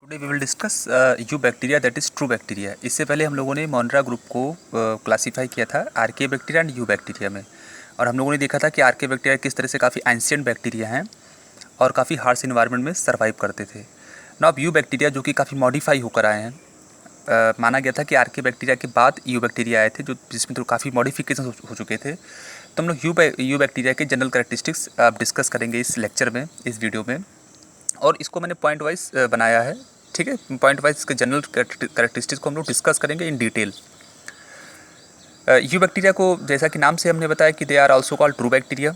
Today we will discuss eubacteria that is true bacteria. इससे पहले हम लोगों ने मोनरा ग्रुप को क्लासीफाई किया था आर्के बैक्टीरिया एंड यू बैक्टीरिया में, और हम लोगों ने देखा था कि आर्के बैक्टीरिया किस तरह से काफ़ी एंशिएंट बैक्टीरिया हैं और काफ़ी हार्श इन्वायरमेंट में सर्वाइव करते थे। ना अब यू बैक्टीरिया जो कि काफ़ी मॉडिफाई होकर आए हैं, माना गया था कि आर्के बैक्टीरिया के बाद यू बैक्टीरिया आए थे जो जिसमें तो काफ़ी मॉडिफिकेशन हो चुके थे। तो हम लोग यू बैक्टीरिया के जनरल कैरेक्टरिस्टिक्स डिस्कस करेंगे इस लेक्चर में, इस वीडियो में, और इसको मैंने पॉइंट वाइज बनाया है। ठीक है, पॉइंट वाइज इसके जनरल कैरेक्टरिस्टिक्स को हम लोग डिस्कस करेंगे इन डिटेल। यू बैक्टीरिया को जैसा कि नाम से हमने बताया कि they are also called true bacteria.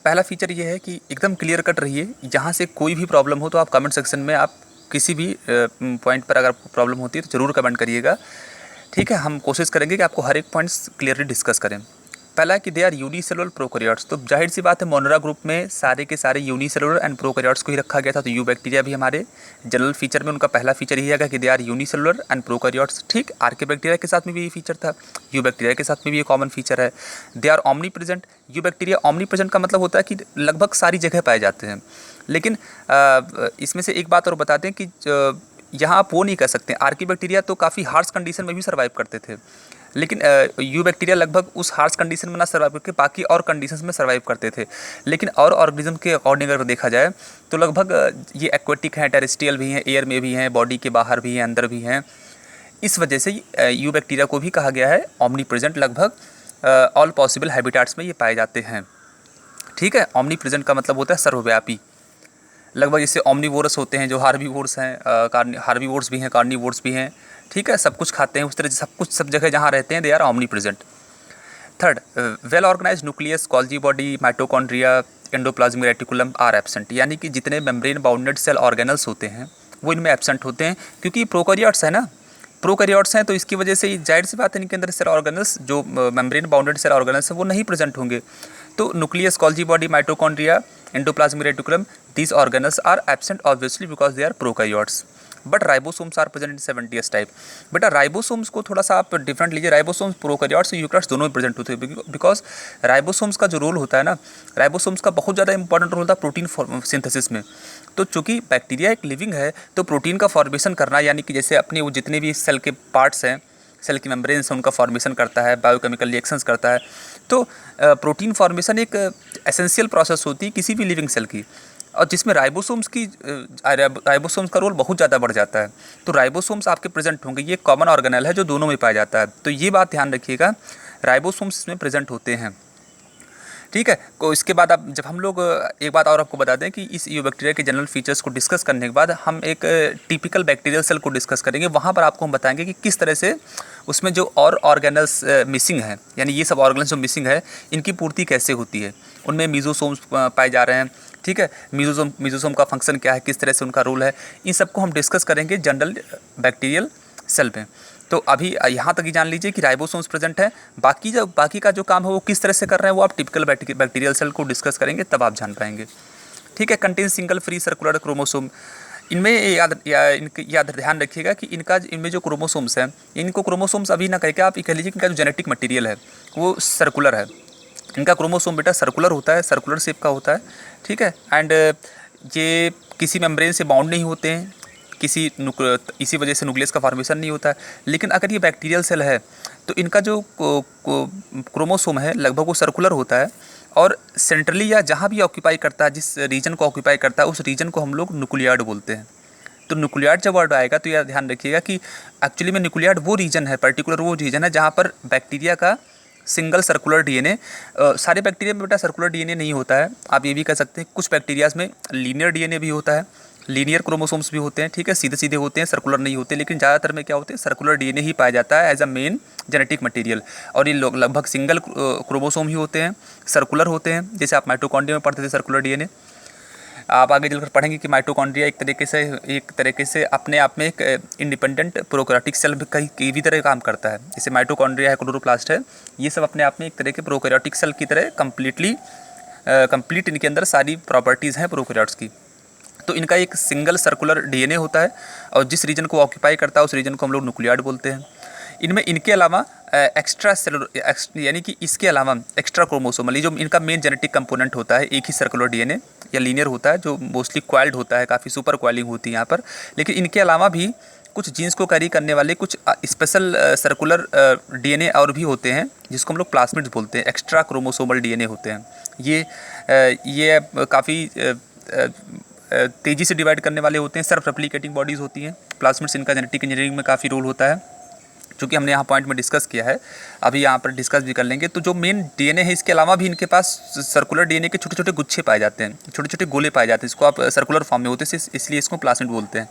पहला फीचर ये है कि एकदम क्लियर कट रहिए, यहाँ से कोई भी प्रॉब्लम हो तो आप कमेंट सेक्शन में आप किसी भी पॉइंट पर अगर प्रॉब्लम होती है तो ज़रूर कमेंट करिएगा। ठीक है, हम कोशिश करेंगे कि आपको हर एक पॉइंट्स क्लियरली डिस्कस करें। पहला है कि दे आर यूनिसेलुलर प्रोकैरियोट्स। तो जाहिर सी बात है, मोनरा ग्रुप में सारे के सारे यूनिसेलुलर एंड प्रोकैरियोट्स को ही रखा गया था। तो यू बैक्टीरिया भी हमारे जनरल फीचर में उनका पहला फीचर यही है कि they are unicellular and prokaryotes. ठीक, आर्के बैक्टीरिया के साथ में भी यही फीचर था, यू बैक्टीरिया के साथ में भी ये कॉमन फीचर है। They are omnipresent. Eubacteria omnipresent का मतलब होता है कि लगभग सारी जगह पाए जाते हैं। लेकिन इसमें से एक बात और बता दें कि यहाँ आप वो नहीं कर सकते। आर्के बैक्टीरिया तो काफ़ी हार्श कंडीशन में भी सर्वाइव करते थे, लेकिन यू बैक्टीरिया लगभग उस हार्श कंडीशन में ना सर्वाइव करके बाकी और कंडीशंस में सर्वाइव करते थे। लेकिन और ऑर्गेनिज्म के अकॉर्डिंग अगर देखा जाए तो लगभग ये एक्वेटिक हैं, टेरेस्ट्रियल भी हैं, एयर में भी हैं, बॉडी के बाहर भी हैं, अंदर भी हैं। इस वजह से यू बैक्टीरिया को भी कहा गया है ओमनी प्रेजेंट। लगभग ऑल पॉसिबल हैबिटाट्स में ये पाए जाते हैं। ठीक है, ओमनी प्रेजेंट का मतलब होता है सर्वव्यापी। लगभग जैसे ओमनीवोरस होते हैं जो हार्बीवोर्स हैं, हार्बीवोर्स भी हैं, कार्निवोर्स भी हैं। ठीक है, सब कुछ खाते हैं, उस तरह से सब कुछ सब जगह जहाँ रहते हैं they are omnipresent. Third, well organise nucleus, Golgi body, mitochondria, endoplasmic reticulum are absent. यानी कि जितने मेम्ब्रेन बाउंडेड सेल ऑर्गेनल्स होते हैं वो इनमें एब्सेंट होते हैं, क्योंकि प्रोकैरियोट्स है ना, प्रोकैरियोट्स हैं, तो इसकी वजह से जाहिर सी बात है इनके अंदर सेल ऑर्गेनल्स जो मेम्ब्रेन बाउंडेड सेल ऑर्गेनल्स हैं वो नहीं प्रेजेंट होंगे। तो nucleus, Golgi body, mitochondria, endoplasmic reticulum, these organelles are absent obviously because they are prokaryotes, but ribosomes are present in 70s type। बेटा राइबोसोम्स को थोड़ा सा आप डिफरेंट लीजिए। राइबोसोम्स प्रोकैरियोट्स और यूकैरियोट्स दोनों में प्रेजेंट होते हैं, बिकॉज राइबोसोम्स का जो रोल होता है ना, राइबोसोम्स का बहुत ज़्यादा इंपॉर्टेंट रोल होता है प्रोटीन सिंथेसिस में। तो चूँकि बैक्टीरिया एक लिविंग है तो प्रोटीन का फॉर्मेशन करना, यानी कि जैसे अपने वो जितने भी सेल के पार्ट्स हैं, सेल की मेम्ब्रेन से उनका फॉर्मेशन करता है, बायोकेमिकल रिएक्शंस करता है। तो प्रोटीन फॉर्मेशन एक एसेंशियल प्रोसेस होती है किसी भी लिविंग सेल की, और जिसमें राइबोसोम्स का रोल बहुत ज़्यादा बढ़ जाता है। तो राइबोसोम्स आपके प्रेजेंट होंगे, ये कॉमन ऑर्गेनेल है जो दोनों में पाया जाता है। तो ये बात ध्यान रखिएगा, राइबोसोम्स इसमें प्रेजेंट होते हैं। ठीक है, तो इसके बाद अब जब हम लोग एक बात और आपको बता दें कि इस यू बैक्टीरिया के जनरल फीचर्स को डिस्कस करने के बाद हम एक टिपिकल बैक्टीरियल सेल को डिस्कस करेंगे। वहाँ पर आपको हम बताएंगे कि किस तरह से उसमें जो और ऑर्गेनल्स मिसिंग हैं, यानी ये सब ऑर्गेनल्स जो मिसिंग है इनकी पूर्ति कैसे होती है। उनमें मीजोसोम्स पाए जा रहे हैं। ठीक है, मीजोसोम का फंक्शन क्या है, किस तरह से उनका रोल है, इन सबको हम डिस्कस करेंगे जनरल बैक्टीरियल सेल में। तो अभी यहाँ तक ही जान लीजिए कि राइबोसोम्स प्रेजेंट है। बाकी का जो काम है वो किस तरह से कर रहे हैं वो आप टिपिकल बैक्टीरियल सेल को डिस्कस करेंगे तब आप जान पाएंगे। ठीक है, contain single free circular chromosome. इनमें याद ध्यान रखिएगा कि इनमें जो क्रोमोसोम्स हैं, इनको क्रोमोसोम्स अभी ना कह के आप ये कह लीजिए कि इनका जो जेनेटिक मटेरियल है वो सर्कुलर है। इनका क्रोमोसोम बेटा सर्कुलर होता है, सर्कुलर शेप का होता है। ठीक है, एंड ये किसी मेम्ब्रेन से बाउंड नहीं होते हैं, इसी वजह से न्यूक्लियस का फॉर्मेशन नहीं होता है। लेकिन अगर ये बैक्टीरियल सेल है तो इनका जो क्रोमोसोम है लगभग वो सर्कुलर होता है, और सेंट्रली या जहाँ भी ऑक्यूपाई करता है, जिस रीजन को ऑक्यूपाई करता है उस रीजन को हम लोग न्यूक्लियाइड बोलते हैं। तो न्यूक्लियाइड जब वर्ड आएगा तो यह ध्यान रखिएगा कि एक्चुअली में न्यूक्लियाइड वो रीजन है, पर्टिकुलर वो रीजन है जहाँ पर बैक्टीरिया का सिंगल सर्कुलर डीएनए, सारे बैक्टीरिया में बेटा सर्कुलर डीएनए नहीं होता है। आप ये भी कह सकते हैं कुछ बैक्टीरियाज में लीनियर डीएनए भी होता है, लीनियर क्रोमोसोम्स भी होते हैं। ठीक है, सीधे सीधे होते हैं, सर्कुलर नहीं होते, लेकिन ज़्यादातर में क्या होते हैं, सर्कुलर डीएनए ही पाया जाता है as a main genetic material. और ये लोग लगभग सिंगल क्रोमोसोम ही होते हैं, सर्कुलर होते हैं। जैसे आप माइटोकॉन्ड्रिया में पढ़ते थे सर्कुलर डीएनए, आप आगे चलकर पढ़ेंगे कि माइटोकॉन्ड्रिया एक तरीके से अपने आप में एक इंडिपेंडेंट प्रोकैरियोटिक सेल की भी तरह काम करता है। जैसे माइटोकॉन्ड्रिया है, क्लोरोप्लास्ट है, ये सब अपने आप में एक तरह के प्रोकैरियोटिक सेल की तरह कंप्लीट इनके अंदर सारी प्रॉपर्टीज़ हैं प्रोकैरियोट्स की। तो इनका एक सिंगल सर्कुलर डीएनए होता है, और जिस रीजन को ऑक्यूपाई करता है उस रीजन को हम लोग न्यूक्लियाइड बोलते हैं। इनके अलावा एक्स्ट्रा सेलुलर यानी कि इसके अलावा एक्स्ट्रा क्रोमोसोमल, ये जो इनका मेन जेनेटिक कंपोनेंट होता है एक ही सर्कुलर डीएनए या लीनियर होता है जो मोस्टली क्वाइल्ड होता है, काफ़ी सुपर क्वाइलिंग होती है यहाँ पर। लेकिन इनके अलावा भी कुछ जीन्स को कैरी करने वाले कुछ स्पेशल सर्कुलर डीएनए और भी होते हैं जिसको हम लोग प्लास्मिड्स बोलते हैं, एक्स्ट्रा क्रोमोसोमल डीएनए होते हैं। ये काफ़ी तेज़ी से डिवाइड करने वाले होते हैं, सेल्फ रेप्लिकेटिंग बॉडीज़ होती हैं प्लास्मिड्स। इनका जेनेटिक इंजीनियरिंग में काफ़ी रोल होता है, चूँकि हमने यहाँ पॉइंट में डिस्कस किया है, अभी यहाँ पर डिस्कस भी कर लेंगे। तो जो मेन डीएनए है इसके अलावा भी इनके पास सर्कुलर डीएनए के छोटे छोटे गुच्छे पाए जाते हैं, छोटे छोटे गोले पाए जाते हैं, इसको आप सर्कुलर फॉर्म में होते हैं, इसलिए इसको प्लास्मिड बोलते हैं।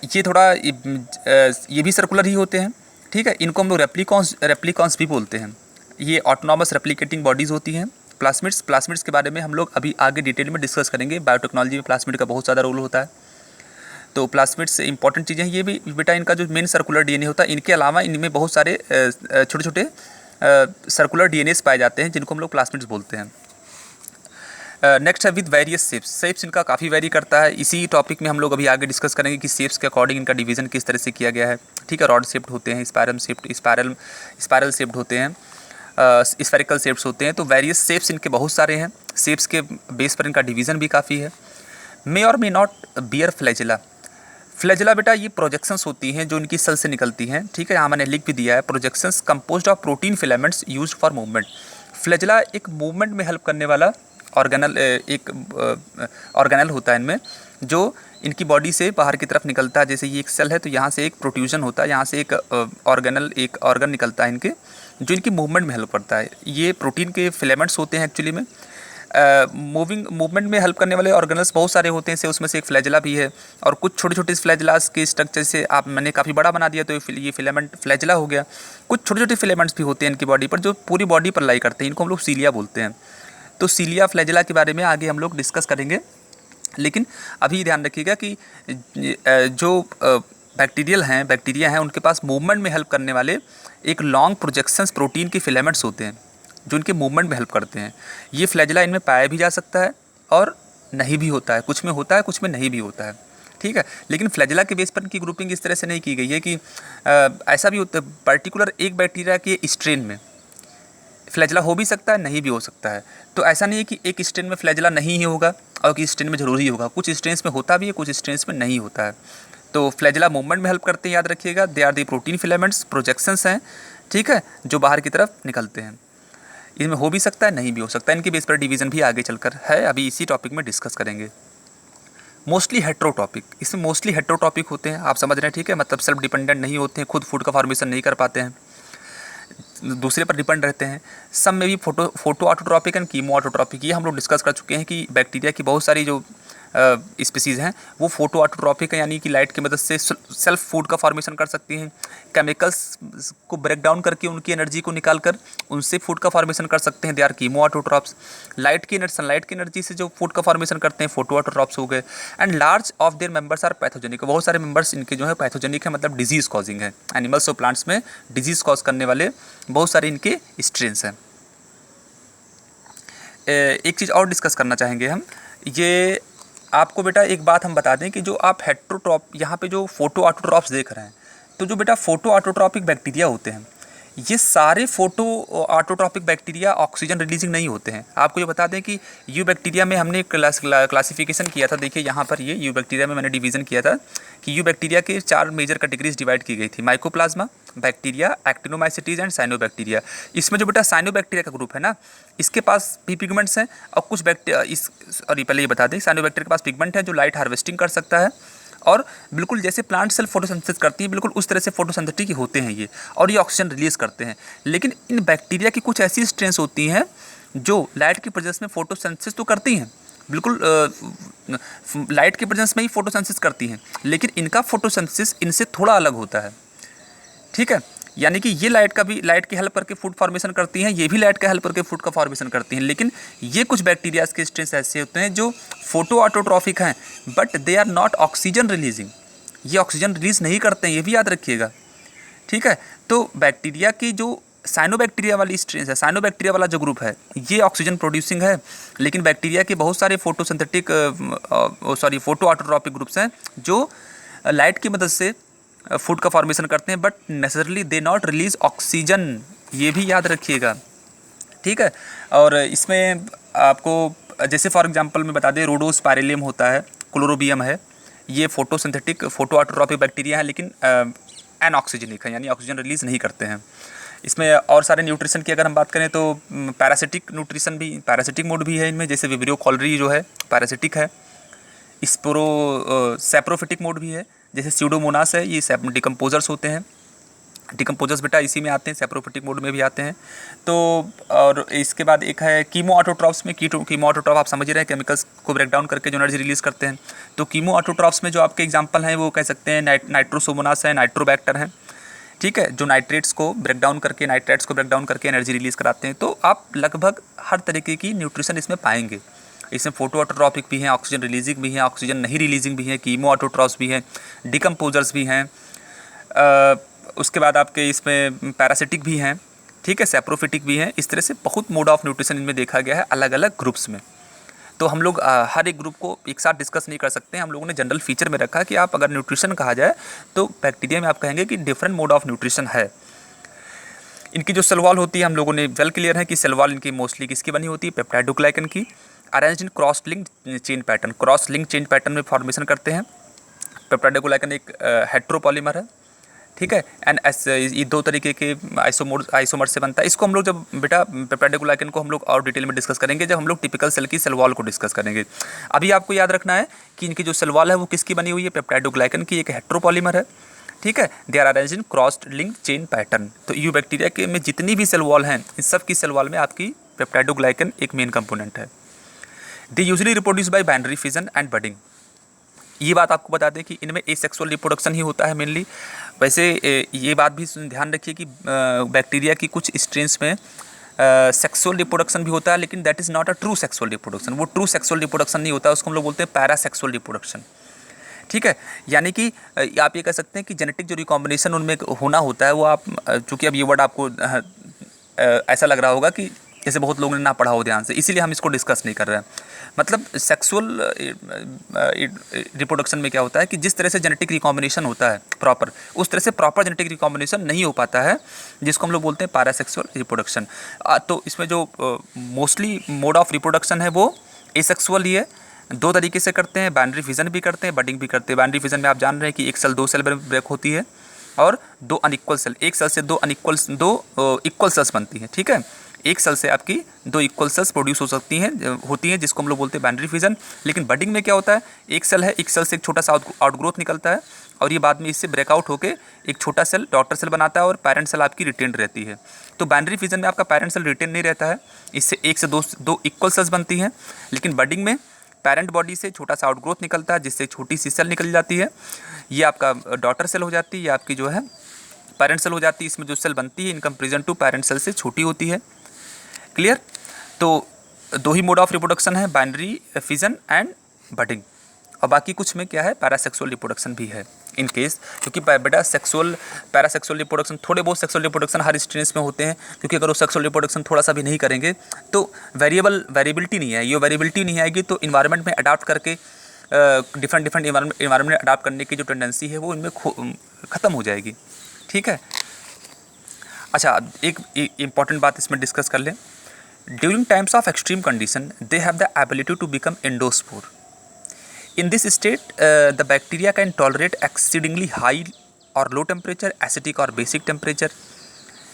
ये थोड़ा ये भी सर्कुलर ही होते हैं, ठीक है। इनको हम लोग रेप्लिकॉन्स भी बोलते हैं। ये ऑटोनॉमस रेप्लिकेटिंग बॉडीज़ होती हैं प्लास्मिड्स के बारे में हम लोग अभी आगे डिटेल में डिस्कस करेंगे। बायोटेक्नोलॉजी में प्लास्मिड का बहुत ज़्यादा रोल होता है। तो प्लास्मिड्स इंपॉर्टेंट चीज़ें हैं। ये भी बेटा इनका जो मेन सर्कुलर डीएनए होता है, इनके अलावा इनमें बहुत सारे छोटे छोटे सर्कुलर डीएनएस पाए जाते हैं जिनको हम लोग प्लास्मिड्स बोलते हैं। नेक्स्ट है विद वेरियस शेप्स इनका काफ़ी वेरी करता है। इसी टॉपिक में हम लोग अभी आगे डिस्कस करेंगे कि शेप्स के अकॉर्डिंग इनका डिवीज़न किस तरह से किया गया है, ठीक है। रॉड शेप्ड होते हैं, स्पायरल शेप्ड होते हैं, स्फेरिकल शेप्स होते हैं। तो वेरियस शेप्स इनके बहुत सारे हैं। शेप्स के बेस पर इनका डिवीज़न भी काफ़ी है। मे और मे नॉट बियर फ्लैजेला बेटा ये प्रोजेक्शंस होती हैं जो इनकी सेल से निकलती हैं, ठीक है। यहाँ मैंने लिख भी दिया है, projections composed of protein filaments used for movement. Flagella एक मूवमेंट में हेल्प करने वाला ऑर्गेनल होता है इनमें, जो इनकी बॉडी से बाहर की तरफ निकलता है। जैसे ये एक सेल है तो यहाँ से एक प्रोट्रूजन होता है, यहाँ से एक ऑर्गन निकलता है इनके, जो इनकी मूवमेंट में हेल्प करता है। ये प्रोटीन के फिलामेंट्स होते हैं एक्चुअली में। मूवमेंट में हेल्प करने वाले ऑर्गेनल्स बहुत सारे होते हैं, उसमें से एक फ्लैजेला भी है। और कुछ छोटे छोटे फ्लैजेलास के स्ट्रक्चर से मैंने काफ़ी बड़ा बना दिया तो ये फिलामेंट फ्लैजेला हो गया। कुछ छोटे छोटे फिलामेंट्स भी होते हैं इनकी बॉडी पर जो पूरी बॉडी पर लाई करते हैं, इनको हम लोग सीलिया बोलते हैं। तो सीलिया फ्लैजेला के बारे में आगे हम लोग डिस्कस करेंगे। लेकिन अभी ध्यान रखिएगा कि जो बैक्टीरिया हैं उनके पास मूवमेंट में हेल्प करने वाले एक लॉन्ग प्रोजेक्शंस प्रोटीन के फिलामेंट्स होते हैं जो इनके मूवमेंट में हेल्प करते हैं। ये फ्लैजेला इनमें पाया भी जा सकता है और नहीं भी होता है, कुछ में होता है कुछ में नहीं भी होता है, ठीक है। लेकिन फ्लैजेला के बेस पर इनकी ग्रुपिंग इस तरह से नहीं की गई है कि ऐसा भी होता है पर्टिकुलर एक बैक्टीरिया के स्ट्रेन में फ्लैजेला हो भी सकता है, नहीं भी हो सकता है। तो ऐसा नहीं है कि एक स्ट्रेन में फ्लैजेला नहीं ही होगा और कि स्ट्रेन में ज़रूरी होगा, कुछ स्ट्रेन्स में होता भी है, कुछ स्ट्रेन्स में नहीं होता है। तो फ्लैजेला मूवमेंट में हेल्प करते हैं, याद रखिएगा। They are the protein filaments, projections हैं, ठीक है, जो बाहर की तरफ निकलते हैं। इनमें हो भी सकता है, नहीं भी हो सकता है। इनके बेस पर डिवीज़न भी आगे चलकर है, अभी इसी टॉपिक में डिस्कस करेंगे। मोस्टली हेट्रोटॉपिक, इसमें मोस्टली हेट्रोटॉपिक होते हैं, आप समझ रहे हैं, ठीक है। मतलब सेल्फ डिपेंडेंट नहीं होते हैं, खुद फूड का फॉर्मेशन नहीं कर पाते हैं, दूसरे पर डिपेंड रहते हैं। सब में भी photo autotrophic and chemo autotrophic, ये हम लोग डिस्कस कर चुके हैं कि बैक्टीरिया की बहुत सारी जो स्पीसीज़ हैं वो फोटो ऑटोट्रॉपिक है, यानी कि लाइट की मदद से सेल्फ फूड का फॉर्मेशन कर सकती हैं। केमिकल्स को ब्रेक डाउन करके उनकी एनर्जी को निकाल कर उनसे फूड का फॉर्मेशन कर सकते हैं, they are chemoautotrophs. Sunlight की एनर्जी से जो फूड का फॉर्मेशन करते हैं फोटो ऑटोट्रॉप्स हो गए। And large of their members are pathogenic, बहुत सारे मेंबर्स इनके जो है पैथोजेनिक है, मतलब डिजीज़ कॉजिंग है। एनिमल्स और प्लांट्स में डिजीज़ कॉज करने वाले बहुत सारे इनके स्ट्रेन्स हैं। एक चीज़ और डिस्कस करना चाहेंगे हम, ये आपको बेटा एक बात हम बता दें कि जो आप हेट्रोट्रॉप यहाँ पे जो फोटो ऑटोट्रॉप्स देख रहे हैं, तो जो बेटा फोटो ऑटोट्रॉपिक बैक्टीरिया होते हैं, ये सारे photo autotrophic bacteria oxygen releasing नहीं होते हैं। आपको ये बता दें कि यू बैक्टीरिया में हमने क्लासिफिकेशन किया था, देखिए यहाँ पर ये यू बैक्टीरिया में मैंने डिवीज़न किया था कि यू बैक्टीरिया के 4 मेजर कैटेगरीज डिवाइड की गई थी, mycoplasma, bacteria, actinomycetes and cyanobacteria. इसमें जो बेटा साइनोबैक्टीरिया का ग्रुप है ना, इसके पास भी पिगमेंट्स हैं और कुछ पहले ये बता दें, साइनोबैक्टीरिया के पास पिगमेंट है जो लाइट हार्वेस्टिंग कर सकता है और बिल्कुल जैसे प्लांट सेल फोटोसिंथेसिस करती है बिल्कुल उस तरह से फोटोसिंथेटिक होते हैं ये, और ये ऑक्सीजन रिलीज़ करते हैं। लेकिन इन बैक्टीरिया की कुछ ऐसी स्ट्रेन्स होती हैं जो लाइट की प्रेजेंस में फोटोसिंथेसिस तो करती हैं, बिल्कुल लाइट के प्रेजेंस में ही फोटोसिंथेसिस करती हैं, लेकिन इनका फोटोसिंथेसिस इनसे थोड़ा अलग होता है, ठीक है। यानी कि ये लाइट की हेल्प करके फूड फॉर्मेशन करती हैं, ये भी लाइट का हेल्प करके फूड का फॉर्मेशन करती हैं। लेकिन ये कुछ बैक्टीरियाज के स्ट्रेन्स ऐसे होते हैं जो फोटो ऑटोट्रॉफिक हैं but they are not oxygen releasing, ये ऑक्सीजन रिलीज नहीं करते हैं, ये भी याद रखिएगा, ठीक है। तो बैक्टीरिया की जो साइनोबैक्टीरिया वाली स्ट्रेन्स है, साइनोबैक्टीरिया वाला जो ग्रुप है ये ऑक्सीजन प्रोड्यूसिंग है, लेकिन बैक्टीरिया के बहुत सारे फोटो ऑटोट्रॉपिक ग्रुप्स हैं जो लाइट की मदद से फूड का फॉर्मेशन करते हैं, but necessarily they not release oxygen, ये भी याद रखिएगा, ठीक है। और इसमें आपको जैसे फॉर एग्जांपल मैं बता दें, रोडोस्पाइरेलियम होता है, क्लोरोबियम है, ये फोटोसिंथेटिक फोटो ऑटोट्रॉपिक बैक्टीरिया है, लेकिन एनऑक्सीजनिक है, यानी ऑक्सीजन रिलीज़ नहीं करते हैं। इसमें और सारे न्यूट्रिशन की अगर हम बात करें तो पैरासिटिक न्यूट्रिशन भी, पैरासिटिक मोड भी है इनमें, जैसे विब्रियो कॉलरी जो है पैरासिटिक है। स्पोरो सैप्रोफिटिक मोड भी है, जैसे स्यूडोमोनास है, ये डिकम्पोजर्स होते हैं। डिकम्पोजर्स बेटा इसी में आते हैं, सैप्रोफिटिक मोड में भी आते हैं। तो और इसके बाद एक है कीमो ऑटोट्रॉप्स में, कीमो ऑटोट्रॉप आप समझ रहे हैं, केमिकल्स को ब्रेक डाउन करके जो एनर्जी रिलीज़ करते हैं। तो कीमो ऑटोट्रॉप्स में जो आपके एग्जांपल हैं वो कह सकते हैं नाइट्रोसोमोनास है, नाइट्रोबैक्टर हैं, ठीक है, जो नाइट्रेट्स को ब्रेक डाउन करके, नाइट्रेट्स को ब्रेक डाउन करके एनर्जी रिलीज़ कराते हैं। तो आप लगभग हर तरीके की न्यूट्रिशन इसमें पाएंगे। इसमें फोटो ऑटोट्रॉपिक भी हैं, ऑक्सीजन रिलीजिंग भी हैं, ऑक्सीजन नहीं रिलीजिंग भी हैं, कीमो ऑटोट्रॉप्स भी हैं, डिकम्पोजर्स भी हैं, उसके बाद आपके इसमें पैरासिटिक भी हैं, ठीक है, सैप्रोफिटिक भी हैं। इस तरह से बहुत मोड ऑफ न्यूट्रिशन इनमें देखा गया है अलग अलग ग्रुप्स में। तो हम लोग हर एक ग्रुप को एक साथ डिस्कस नहीं कर सकते हैं, हम लोगों ने जनरल फीचर में रखा कि आप अगर न्यूट्रिशन कहा जाए तो बैक्टीरिया में आप कहेंगे कि डिफरेंट मोड ऑफ न्यूट्रिशन है। इनकी जो सेल वॉल होती है, हम लोगों ने वेल क्लियर है कि सेल वॉल इनकी मोस्टली किसकी बनी होती है, पेप्टाइडोग्लाइकन की, arranged in cross link chain pattern, cross link chain pattern में फॉर्मेशन करते हैं। पेप्टाइडोग्लाइकन एक हेट्रोपॉलीमर है, ठीक है, एंड ये दो तरीके के आइसोमर से बनता है। इसको हम लोग जब बेटा पेप्टाइडोग्लाइकन को हम लोग और डिटेल में डिस्कस करेंगे जब हम लोग टिपिकल सेल की सेल वॉल को डिस्कस करेंगे। अभी आपको याद रखना है कि इनकी जो सेल वॉल है वो किसकी बनी हुई है, पेप्टाइडोग्लाइकन की, एक हेट्रोपॉलीमर है, ठीक है, they are arranged in crossed link chain pattern. तो यू बैक्टीरिया के में जितनी भी सेल वॉल हैं, इन सब की सेल वॉल में आपकी पेप्टाइडोग्लाइकन एक मेन कंपोनेंट है। They usually reproduce by binary fission and budding. ये बात आपको बता दें कि इनमें एसेक्सुअल रिप्रोडक्शन ही होता है मेनली। वैसे ये बात भी ध्यान रखिए कि बैक्टीरिया की कुछ स्ट्रेन्स में सेक्सुअल रिप्रोडक्शन भी होता है, लेकिन that is not a true sexual reproduction. वो ट्रू सेक्सुअल रिप्रोडक्शन नहीं होता है, उसको हम लोग बोलते हैं पैरासेक्सुअल रिप्रोडक्शन, ठीक है। यानी कि आप ये कह सकते हैं कि जेनेटिक जो रिकॉम्बिनेशन उनमें होना होता है वो आप, चूँकि अब ये वर्ड आपको ऐसा लग रहा होगा कि जैसे बहुत लोगों ने ना पढ़ा हो ध्यान से, इसीलिए हम इसको डिस्कस नहीं कर रहे हैं। मतलब सेक्सुअल रिप्रोडक्शन में क्या होता है कि जिस तरह से जेनेटिक रिकॉम्बिनेशन होता है प्रॉपर, उस तरह से प्रॉपर जेनेटिक रिकॉम्बिनेशन नहीं हो पाता है, जिसको हम लोग बोलते हैं पैरासेक्सुअल रिप्रोडक्शन। तो इसमें जो मोस्टली मोड ऑफ रिप्रोडक्शन है वो एसेक्सुअल ही है। दो तरीके से करते हैं, बाइनरी फिजन भी करते हैं, बडिंग भी करते हैं। बाइनरी फिजन में आप जान रहे हैं कि एक सेल दो सेल में ब्रेक होती है और दो अनइक्वल सेल, एक सेल से दो इक्वल सेल्स बनती हैं, ठीक है। एक सेल से आपकी दो इक्वल सेल्स प्रोड्यूस हो सकती हैं होती हैं, जिसको हम लोग बोलते हैं बाइनरी फिजन। लेकिन बडिंग में क्या होता है, एक सेल है, एक सेल से एक छोटा सा आउटग्रोथ निकलता है और ये बाद में इससे ब्रेकआउट होकर एक छोटा सेल डॉटर सेल बनाता है और पेरेंट सेल आपकी रिटेन रहती है। तो बाइनरी फिजन में आपका पेरेंट सेल रिटेन नहीं रहता है, इससे एक से दो इक्वल सेल्स बनती हैं। लेकिन बडिंग में पेरेंट बॉडी से छोटा सा आउटग्रोथ निकलता है, जिससे छोटी सी सेल निकल जाती है, ये आपका डॉटर सेल हो जाती है, ये आपकी जो है पेरेंट सेल हो जाती है। इसमें जो सेल बनती है in comparison to parent cell से छोटी होती है। क्लियर? तो दो ही मोड ऑफ रिप्रोडक्शन है, बाइनरी फिजन एंड बडिंग, और बाकी कुछ में क्या है, पैरासेक्सुअल रिप्रोडक्शन भी है इन केस। क्योंकि बेटा पैरासेक्सुअल रिप्रोडक्शन, थोड़े बहुत सेक्सुअल रिप्रोडक्शन हर स्ट्रेन्स में होते हैं, क्योंकि अगर वो सेक्सुअल रिप्रोडक्शन थोड़ा सा भी नहीं करेंगे तो वेरिएबिलिटी नहीं है, ये वेरिएबिलिटी नहीं आएगी तो इन्वायरमेंट में अडाप्ट करके डिफरेंट इन्वायरमेंट अडाप्ट करने की जो टेंडेंसी है वो इनमें ख़त्म हो जाएगी, ठीक है। अच्छा, एक इम्पॉर्टेंट बात इसमें डिस्कस कर लें। During times of extreme condition they have the ability to become endospore. In this state, the bacteria can tolerate exceedingly high और लो टेम्परेचर, एसिडिक और बेसिक टेम्परेचर,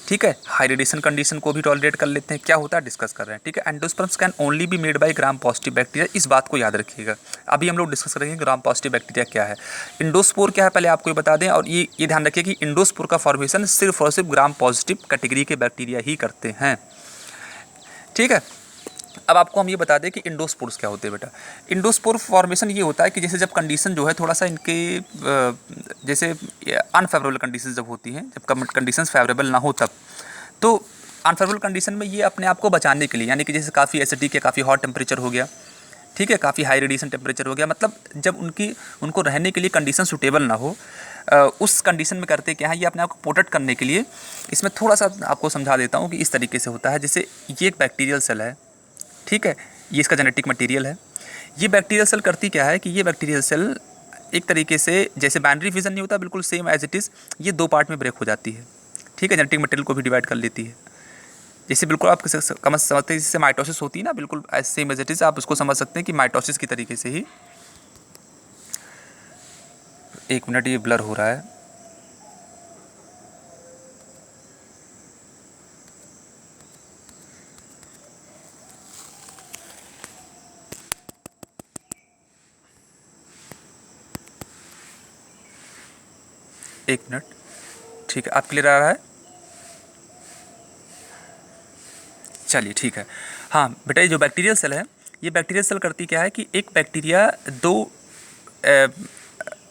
ठीक है। हाई रेडिएशन कंडीशन को भी टॉलरेट कर लेते हैं। क्या होता है डिस्कस कर रहे हैं, ठीक है। Endosperms can only be made by gram positive bacteria, इस बात को याद रखिएगा। अभी हम लोग डिस्कस करेंगे ग्राम पॉजिटिव बैक्टीरिया क्या है, इंडोस्पोर क्या है, पहले आपको ये बता दें। और ये ध्यान रखिए कि इंडोस्पोर का फॉर्मेशन सिर्फ और सिर्फ ग्राम पॉजिटिव कैटेगरी के बैक्टीरिया ही करते हैं, ठीक है। अब आपको हम ये बता दें कि इंडोस्पोर्स क्या होते हैं बेटा। इंडोस्पोर फॉर्मेशन ये होता है कि जैसे जब कंडीशन जो है थोड़ा सा इनके जैसे अनफेवरेबल कंडीशन जब होती हैं, जब कंडीशंस फेवरेबल ना हो तब, तो अनफेवरेबल कंडीशन में ये अपने आप को बचाने के लिए, यानी कि जैसे काफ़ी एसिडिक या काफ़ी हॉट टेम्परेचर हो गया, ठीक है, काफ़ी हाई रेडिएशन टेम्परेचर हो गया, मतलब जब उनको रहने के लिए कंडीशन सूटेबल ना हो, उस कंडीशन में करते क्या है, ये अपने आप को प्रोटेक्ट करने के लिए, इसमें थोड़ा सा आपको समझा देता हूँ कि इस तरीके से होता है। जैसे ये एक बैक्टीरियल सेल है, ठीक है, ये इसका जेनेटिक मटेरियल है। ये बैक्टीरियल सेल करती क्या है कि ये बैक्टीरियल सेल एक तरीके से जैसे बाइनरी फिजन नहीं होता, बिल्कुल सेम एज इट इज़ ये 2 पार्ट में ब्रेक हो जाती है। ठीक है, जेनेटिक मटेरियल को भी डिवाइड कर लेती है। जैसे बिल्कुल आप समझते हैं, जिससे माइटोसिस होती है ना, बिल्कुल सेम एज इट इज़ आप उसको समझ सकते हैं कि माइटोसिस की तरीके से ही। 1 मिनट, ये ब्लर हो रहा है। एक मिनट, ठीक है, आप क्लियर आ रहा है? चलिए ठीक है। हाँ बेटा, ये जो बैक्टीरियल सेल है, ये बैक्टीरियल सेल करती क्या है कि एक बैक्टीरिया दो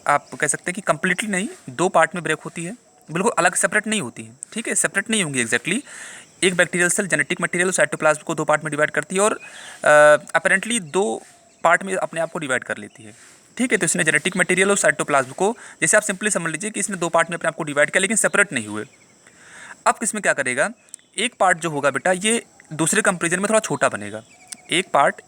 आप कह सकते हैं कि कम्प्लीटली नहीं, 2 पार्ट में ब्रेक होती है, बिल्कुल अलग सेपरेट नहीं होती है। ठीक है, सेपरेट नहीं होंगी एग्जैक्टली। एक बैक्टीरियल सेल जेनेटिक मटेरियल और साइटोप्लाज्म को 2 पार्ट में डिवाइड करती है और अपेरेंटली 2 पार्ट में अपने आप को डिवाइड कर लेती है। ठीक है, तो इसने जेनेटिक मटेरियल और साइटोप्लाज्म को, जैसे आप सिंपली समझ लीजिए कि इसने 2 पार्ट में अपने आप को डिवाइड किया, लेकिन सेपरेट नहीं हुए। अब किसमें क्या करेगा, एक पार्ट जो होगा बेटा, ये दूसरे कंपेरिजन में थोड़ा छोटा बनेगा। एक पार्ट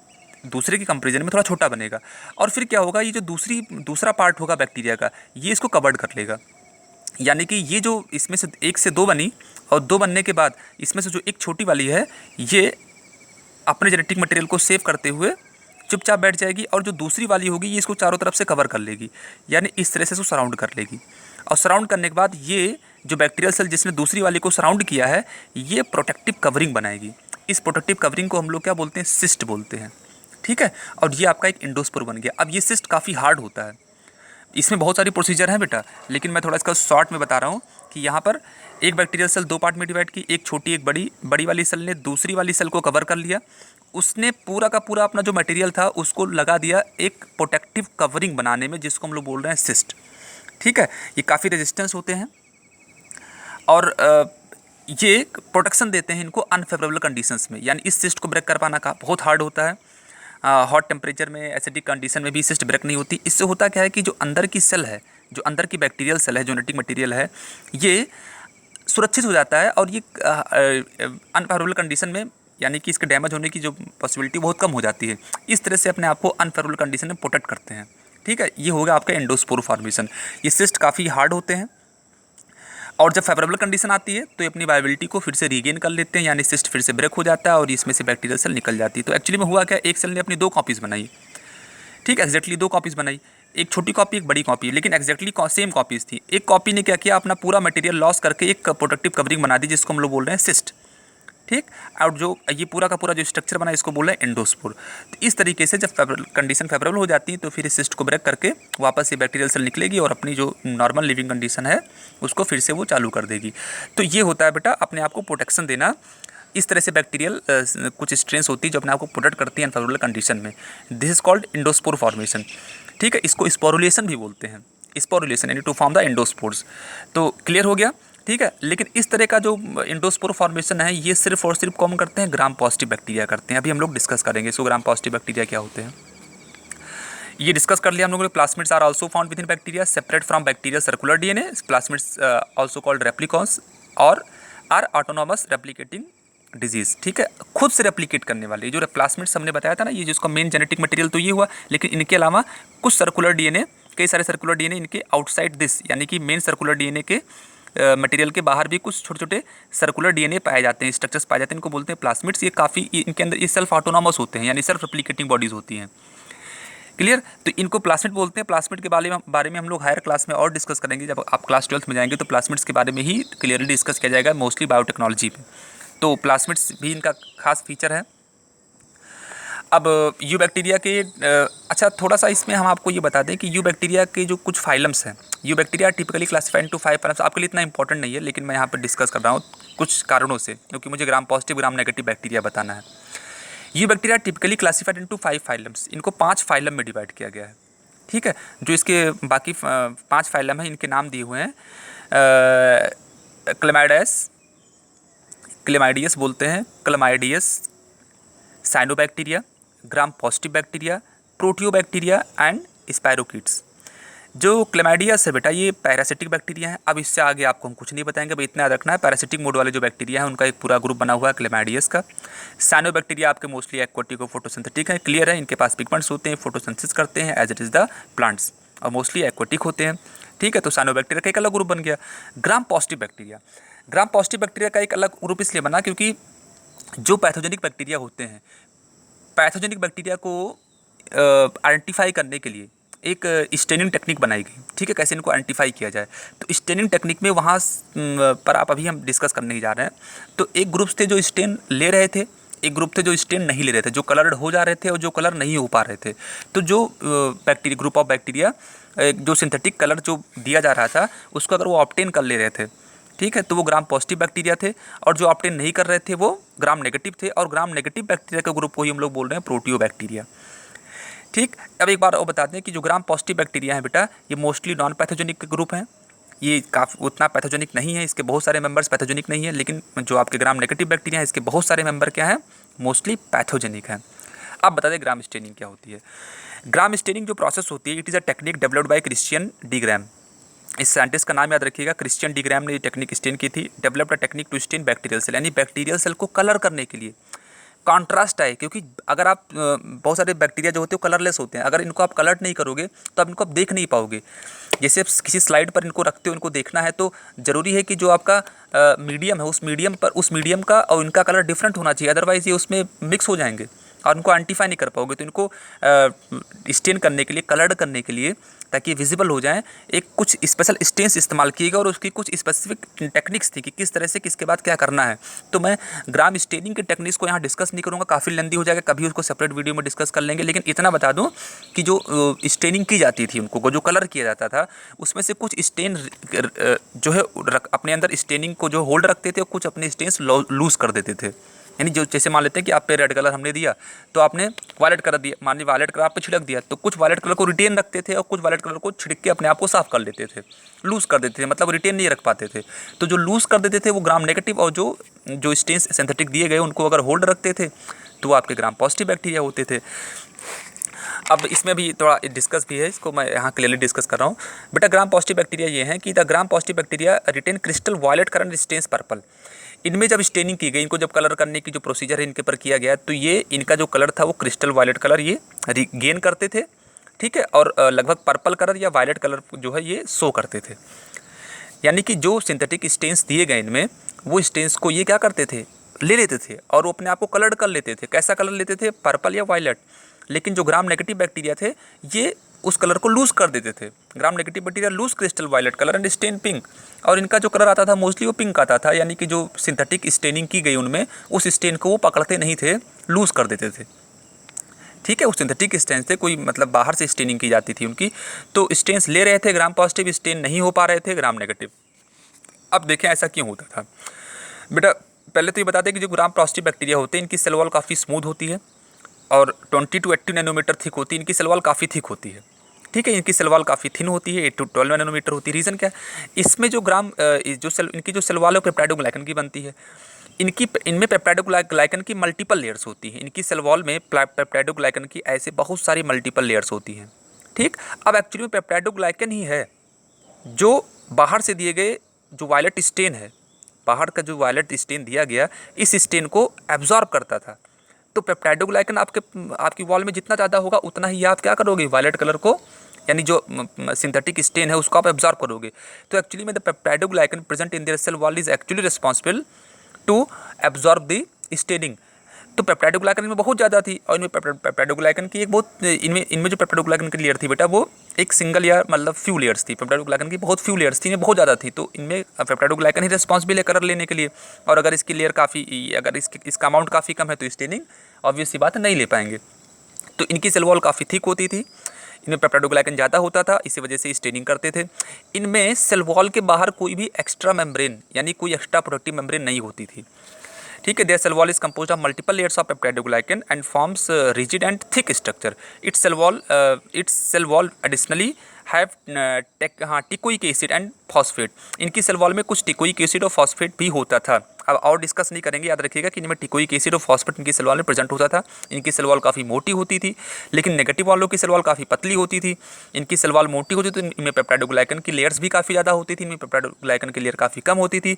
दूसरे के कंपेरिजन में थोड़ा छोटा बनेगा, और फिर क्या होगा, ये जो दूसरा पार्ट होगा बैक्टीरिया का, ये इसको कवर्ड कर लेगा। यानी कि ये जो इसमें से 1 से 2 बनी, और 2 बनने के बाद इसमें से जो एक छोटी वाली है, ये अपने जेनेटिक मटेरियल को सेव करते हुए चुपचाप बैठ जाएगी, और जो दूसरी वाली होगी ये इसको चारों तरफ से कवर कर लेगी, यानी इस तरह से इसको सराउंड कर लेगी। और सराउंड करने के बाद ये जो बैक्टीरियल सेल जिसने दूसरी वाली को सराउंड किया है, ये प्रोटेक्टिव कवरिंग बनाएगी। इस प्रोटेक्टिव कवरिंग को हम लोग क्या बोलते हैं, सिस्ट बोलते हैं। ठीक है, और ये आपका एक एंडोस्पोर बन गया। अब ये सिस्ट काफ़ी हार्ड होता है, इसमें बहुत सारी प्रोसीजर हैं बेटा, लेकिन मैं थोड़ा इसका शॉर्ट में बता रहा हूँ कि यहाँ पर एक बैक्टीरियल सेल 2 पार्ट में डिवाइड की, एक छोटी एक बड़ी। बड़ी वाली सेल ने दूसरी वाली सेल को कवर कर लिया, उसने पूरा का पूरा अपना जो मटेरियल था उसको लगा दिया एक प्रोटेक्टिव कवरिंग बनाने में, जिसको हम लोग बोल रहे हैं सिस्ट। ठीक है, ये काफ़ी रेजिस्टेंस होते हैं और ये प्रोटेक्शन देते हैं इनको अनफेवरेबल कंडीशंस में, यानी इस सिस्ट को ब्रेक कर पाना का बहुत हार्ड होता है। हॉट टेम्परेचर में, एसिडिक कंडीशन में भी सिस्ट ब्रेक नहीं होती। इससे होता क्या है कि जो अंदर की सेल है, जो अंदर की बैक्टीरियल सेल है, जेनेटिक मटेरियल है, ये सुरक्षित हो जाता है, और ये अनफेवरेबल कंडीशन में, यानी कि इसके डैमेज होने की जो पॉसिबिलिटी बहुत कम हो जाती है। इस तरह से अपने आप को अनफेवरेबल कंडीशन में प्रोटेक्ट करते हैं। ठीक है, ये होगा आपका एंडोस्पोर फॉर्मेशन। ये सिस्ट काफ़ी हार्ड होते हैं, और जब फेवरेबल कंडीशन आती है तो ये अपनी वायबिलिटी को फिर से रीगेन कर लेते हैं, यानी सिस्ट फिर से ब्रेक हो जाता है और इसमें से बैक्टीरियल सेल निकल जाती है। तो एक्चुअली में हुआ क्या, एक सेल ने अपनी 2 कॉपीज़ बनाई। ठीक है, एक्जैक्टली 2 कॉपीज़ बनाई, एक छोटी कॉपी एक बड़ी कॉपी, लेकिन एक्जैक्टली सेम कॉपीज़ थी। एक कॉपी ने क्या किया, अपना पूरा मटेरियल लॉस करके एक प्रोटेक्टिव कवरिंग बना दी, जिसको हम लोग बोल रहे हैं सिस्ट। ठीक, और जो ये पूरा का पूरा जो स्ट्रक्चर बना, इसको बोल रहे हैं एंडोस्पोर। तो इस तरीके से जब कंडीशन फेवरेबल हो जाती है तो फिर इस सिस्ट को ब्रेक करके वापस ये बैक्टीरियल सेल निकलेगी और अपनी जो नॉर्मल लिविंग कंडीशन है उसको फिर से वो चालू कर देगी। तो ये होता है बेटा अपने आप को प्रोटेक्शन देना। इस तरह से बैक्टीरियल कुछ स्ट्रेंस होती है जो अपने आप को प्रोटेक्ट करती है अनफेवरेबल कंडीशन में। This is called endospore formation. ठीक है, इसको स्पोरुलेशन भी बोलते हैं, स्पोरुलेशन यानी टू फॉर्म द एंडोस्पोर्स। तो क्लियर हो गया। ठीक है, लेकिन इस तरह का जो एंडोस्पोर फॉर्मेशन है ये सिर्फ और सिर्फ कौन करते हैं, ग्राम पॉजिटिव बैक्टीरिया करते हैं। अभी हम लोग डिस्कस करेंगे सो ग्राम पॉजिटिव बैक्टीरिया क्या होते हैं, ये डिस्कस कर लिया हम लोगों ने। Plasmids are also found within bacteria separate from bacteria circular DNA. Plasmids also called replicons और आर ऑटोनॉमस रेप्लिकेटिंग डिजीज। ठीक है, खुद से रेप्लिकेट करने वाले जो प्लास्मिड्स हमने बताया था ना, ये जिसका मेन जेनेटिक मटेरियल तो ये हुआ, लेकिन इनके अलावा कुछ सर्कुलर डीएनए, कई सारे सर्कुलर डीएनए इनके आउटसाइड दिस, यानी कि मेन सर्कुलर डीएनए के मटेरियल के बाहर भी कुछ छोटे छोटे सर्कुलर डीएनए पाए जाते हैं, स्ट्रक्चर्स पाए जाते हैं, इनको बोलते हैं प्लास्मिड्स। ये काफ़ी इनके अंदर ये सेल्फ ऑटोनॉमस होते हैं, यानी सेल्फ रेप्लिकेटिंग बॉडीज़ होती हैं। क्लियर, तो इनको प्लास्मिड बोलते हैं। प्लास्मिड के बारे में हम लोग हायर क्लास में और डिस्कस करेंगे, जब आप क्लास 12th में जाएंगे तो प्लास्मिड्स के बारे में ही क्लियरली डिस्कस किया जाएगा, मोस्टली बायोटेक्नोलॉजी में। तो प्लास्मिड्स भी इनका खास फीचर है। अब यू बैक्टीरिया के अच्छा थोड़ा सा इसमें हम आपको ये बता दें कि यू बैक्टीरिया के जो कुछ फाइलम्स हैं, eubacteria typically classified to 5 phylums. आपके लिए इतना इंपॉर्टेंट नहीं है, लेकिन मैं यहाँ पर डिस्कस कर रहा हूँ कुछ कारणों से, क्योंकि मुझे gram positive gram negative bacteria बताना है। You bacteria typically classified into 5 phylums. इनको 5 फाइलम में डिवाइड किया गया है। ठीक है, जो इसके बाकी 5 फाइलम हैं इनके नाम दिए हुए हैं। क्लेमाइडियस बोलते हैं, chlamydias, cyanobacteria, gram positive bacteria, proteobacteria and spirochaetes. जो क्लेमाइडियस है बेटा ये पैरासिटिक बैक्टीरिया है। अब इससे आगे आपको हम कुछ नहीं बताएंगे, भाई इतना याद रखना है। पैरासिटिक मोड वाले जो बैक्टीरिया है उनका एक पूरा ग्रुप बना हुआ है क्लेमाइडियस का। साइनोबैक्टीरिया आपके मोस्टली एक्वाटिक और फोटोसिंथेटिक है। क्लियर है, इनके पास पिगमेंट्स होते हैं, फोटोसिंथेसिस करते हैं as it is the plants. और मोस्टली एक्वेटिक होते हैं। ठीक है, तो साइनोबैक्टीरिया का एक अलग ग्रुप बन गया। ग्राम पॉजिटिव बैक्टीरिया, ग्राम पॉजिटिव बैक्टीरिया का एक अलग ग्रुप इसलिए बना क्योंकि जो पैथोजेनिक बैक्टीरिया होते हैं, पैथोजेनिक बैक्टीरिया को आइडेंटिफाई करने के लिए एक स्टेनिंग टेक्निक बनाई गई। ठीक है, कैसे इनको आइडेंटिफाई किया जाए, तो स्टेनिंग टेक्निक में वहाँ पर आप अभी हम डिस्कस करने ही जा रहे हैं। तो एक ग्रुप थे जो स्टेन ले रहे थे, एक ग्रुप थे जो स्टेन नहीं ले रहे थे, जो कलर्ड हो जा रहे थे और जो कलर नहीं हो पा रहे थे। तो जो बैक्टीरिया, ग्रुप ऑफ बैक्टीरिया जो सिंथेटिक कलर जो दिया जा रहा था उसको अगर वो ऑब्टेन कर ले रहे थे, ठीक है, तो वो ग्राम पॉजिटिव बैक्टीरिया थे। और जो ऑब्टेन नहीं कर रहे थे वो ग्राम नेगेटिव थे, और ग्राम नेगेटिव बैक्टीरिया का ग्रुप को ही हम लोग बोल रहे हैं प्रोटियोबैक्टीरिया। ठीक, अब एक बार और बता दें कि जो ग्राम पॉजिटिव बैक्टीरिया है बेटा, ये मोस्टली नॉन पैथोजेनिक ग्रुप हैं। ये काफ़ी उतना पैथोजेनिक नहीं है, इसके बहुत सारे मेंबर्स पैथोजेनिक नहीं है, लेकिन जो आपके ग्राम नेगेटिव बैक्टीरिया है इसके बहुत सारे मेंबर क्या हैं, मोस्टली पैथोजेनिक हैं। अब बता दें ग्राम स्टेनिंग क्या होती है। ग्राम स्टेनिंग जो प्रोसेस होती है, it is a technique developed by Christian de Gram. इस साइंटिस्ट का नाम याद रखिएगा, क्रिश्चियन डी ग्राम ने ये टेक्निक स्टेन की थी। Developed a technique to stain bacterial cell, यानी बैक्टीरियल सेल को कलर करने के लिए। कॉन्ट्रास्ट आए, क्योंकि अगर आप बहुत सारे बैक्टीरिया जो होते हैं वो कलरलेस होते हैं, अगर इनको आप कलर नहीं करोगे तो आप इनको आप देख नहीं पाओगे। जैसे किसी स्लाइड पर इनको रखते हो, इनको देखना है तो ज़रूरी है कि जो आपका मीडियम है उस मीडियम का और इनका कलर डिफरेंट होना चाहिए, अदरवाइज़ ये उसमें मिक्स हो जाएंगे और उनको आइडेंटिफाई नहीं कर पाओगे। तो इनको स्टेन करने के लिए, कलर्ड करने के लिए, ताकि विजिबल हो जाएं, एक कुछ स्पेशल स्टेन्स इस्तेमाल किएगा और उसकी कुछ स्पेसिफिक टेक्निक्स थी कि किस तरह से किसके बाद क्या करना है। तो मैं ग्राम स्टेनिंग के टेक्निक्स को यहाँ डिस्कस नहीं करूँगा, काफ़ी लेंदी हो जाएगा, कभी उसको सेपरेट वीडियो में डिस्कस कर लेंगे। लेकिन इतना बता दूँ कि जो स्टेनिंग की जाती थी, उनको जो कलर किया जाता था, उसमें से कुछ स्टेन जो है अपने अंदर स्टेनिंग को जो होल्ड रखते थे और कुछ अपने स्टेन्स लूज़ कर देते थे। यानी जो जैसे मान लेते हैं कि आप पे रेड कलर हमने दिया तो आपने वायलेट कलर दिया, मान ली वायलेट कलर आप पे छिड़क दिया, तो कुछ वायलेट कलर को रिटेन रखते थे और कुछ वायलेट कलर को छिड़क के अपने आप को साफ कर लेते थे, लूज़ कर देते थे, मतलब रिटेन नहीं रख पाते थे। तो जो लूज़ कर देते थे वो ग्राम नेगेटिव, और जो स्टेन्स सिंथेटिक दिए गए उनको अगर होल्ड रखते थे तो वो आपके ग्राम पॉजिटिव बैक्टीरिया होते थे। अब इसमें भी थोड़ा डिस्कस भी है, इसको मैं यहाँ क्लियरली डिस्कस कर रहा हूँ। बेटा ग्राम पॉजिटिव बैक्टीरिया ये है कि the gram positive bacteria retain crystal violet current stains purple. इनमें जब स्टेनिंग की गई, इनको जब कलर करने की जो प्रोसीजर है इनके पर किया गया, तो ये इनका जो कलर था वो क्रिस्टल वायलेट कलर ये गेन करते थे। ठीक है, और लगभग पर्पल कलर या वायलेट कलर जो है ये शो करते थे। यानी कि जो सिंथेटिक स्टेन्स दिए गए इनमें, वो स्टेन्स को ये क्या करते थे, ले लेते थे और वो अपने आप को कलर कर लेते थे। कैसा कलर लेते थे, पर्पल या वायलेट। लेकिन जो ग्राम नेगेटिव बैक्टीरिया थे ये उस कलर को लूज़ कर देते थे। Gram negative bacteria lose crystal violet colour and stain pink, और इनका जो कलर आता था मोस्टली वो पिंक आता था। यानी कि जो सिंथेटिक स्टेनिंग की गई उनमें, उस स्टेन को वो पकड़ते नहीं थे, लूज़ कर देते थे। ठीक है, उस सिंथेटिक स्टेन से कोई मतलब बाहर से स्टेनिंग की जाती थी उनकी, तो स्टेन्स ले रहे थे ग्राम पॉजिटिव, स्टेन नहीं हो पा रहे थे ग्राम नेगेटिव। अब देखें ऐसा क्यों होता था। बेटा पहले तो ये बता दें कि जो ग्राम पॉजिटिव बैक्टीरिया होते हैं इनकी सेल वॉल काफ़ी स्मूथ होती है और 20 to 80 नैनोमीटर थिक होती है। इनकी सेल वॉल काफ़ी थिक होती है। ठीक है, इनकी सेल वॉल काफ़ी थिन होती है, 8 to 12 नैनोमीटर होती है। रीज़न क्या है, इसमें जो इनकी जो सेल वॉल है वो पेप्टाइडोग्लाइकन की बनती है। इनमें पेप्टाइडोग्लाइकन की मल्टीपल लेयर्स होती हैं। इनकी सेल वॉल में पेप्टाइडोग्लाइकन की ऐसे बहुत सारी मल्टीपल लेयर्स होती हैं। ठीक, अब एक्चुअली में पेप्टाइडोग्लाइकन ही है जो बाहर से दिए गए जो वायलेट स्टेन है, बाहर का जो वायलेट स्टेन दिया गया, इस स्टेन को एब्जॉर्ब करता था। तो पेप्टाइडोग्लाइकन आपकी वॉल में जितना ज़्यादा होगा उतना ही आप क्या करोगे, वायलेट कलर को, यानी जो सिंथेटिक स्टेन है उसको आप एब्जॉर्ब करोगे। तो एक्चुअली में the peptidoglycan present in their cell wall is actually responsible to absorb the staining. तो पेप्टाइडोग्लाइकन में बहुत ज़्यादा थी, और इनमें पेप्टाइडोग्लाइकन की एक बहुत इनमें जो पेप्टाइडोग्लाइकन की लेयर थी बेटा वो एक सिंगल या मतलब फ्यू लेयर्स थी। पेप्टाइडोग्लाइकन की बहुत फ्यू लेयर्स थी, इनमें बहुत ज़्यादा थी। तो इनमें पेप्टाइडोग्लाइकन ही रिस्पॉन्सिबल है कलर लेने के लिए, और अगर इसकी लेयर काफ़ी, अगर इसका अमाउंट काफ़ी कम है तो स्टेनिंग ऑब्वियस सी बात है नहीं ले पाएंगे। तो इनकी सेल वॉल काफ़ी थिक होती थी, इनमें पेप्टाइडोग्लाइकन ज़्यादा होता था, इसी वजह से स्टेनिंग करते थे। इनमें सेल वॉल के बाहर कोई भी एक्स्ट्रा मेम्ब्रेन यानी कोई एक्स्ट्रा प्रोटेक्टिव मेम्ब्रेन नहीं होती थी। ठीक है, their cell wall is composed of multiple layers of peptidoglycan and forms rigid and thick structure. Its cell wall additionally have teichoic acid and phosphate. इनकी सेल वॉल में कुछ टिकोइक एसिड और phosphate भी होता था। अब और डिस्कस नहीं करेंगे, याद रखिएगा कि इनमें टिकोइक एसिड और फॉस्फेट इनकी सेल वॉल में प्रेजेंट होता था। इनकी सेल वॉल काफ़ी मोटी होती थी, लेकिन नेगेटिव वालों की सेल वॉल काफ़ी पतली होती थी। इनकी सेल वॉल मोटी होती थी तो इनमें पेप्टाइडोग्लाइकन की लेयर्स भी काफ़ी ज़्यादा होती थी, इनमें पेप्टाइडोग्लाइकन की लेयर काफ़ी कम होती थी।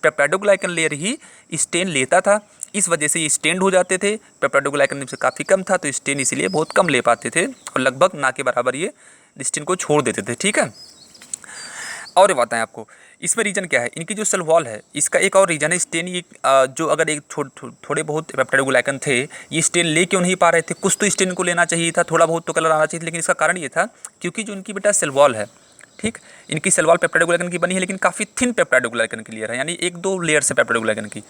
पेप्टाइडोग्लाइकन लेयर ही स्टेन लेता था, इस वजह से ये स्टेन्ड हो जाते थे। पेप्टाइडोग्लाइकन से काफ़ी कम था तो स्टेन इसीलिए बहुत कम ले पाते थे, और लगभग ना के बराबर ये स्टेन को छोड़ देते थे। ठीक है, और ये बताएं आपको इसमें रीज़न क्या है, इनकी जो सेल वॉल है इसका एक और रीज़न है स्टेन, ये जो अगर एक थोड़े बहुत पेप्टाइडोग्लाइकन थे ये स्टेन ले क्यों नहीं पा रहे थे, कुछ तो स्टेन को लेना चाहिए था, थोड़ा बहुत तो कलर आना चाहिए था, लेकिन इसका कारण ये था क्योंकि जो इनकी बेटा सेल वॉल है, ठीक, इनकी सेल वॉल पेप्टाइडोग्लाइकन की बनी है लेकिन काफ़ी थिन पेप्टाइडोग्लाइकन की लेयर है, यानी 1-2 लेयर से पेप्टाइडोग्लाइकन की।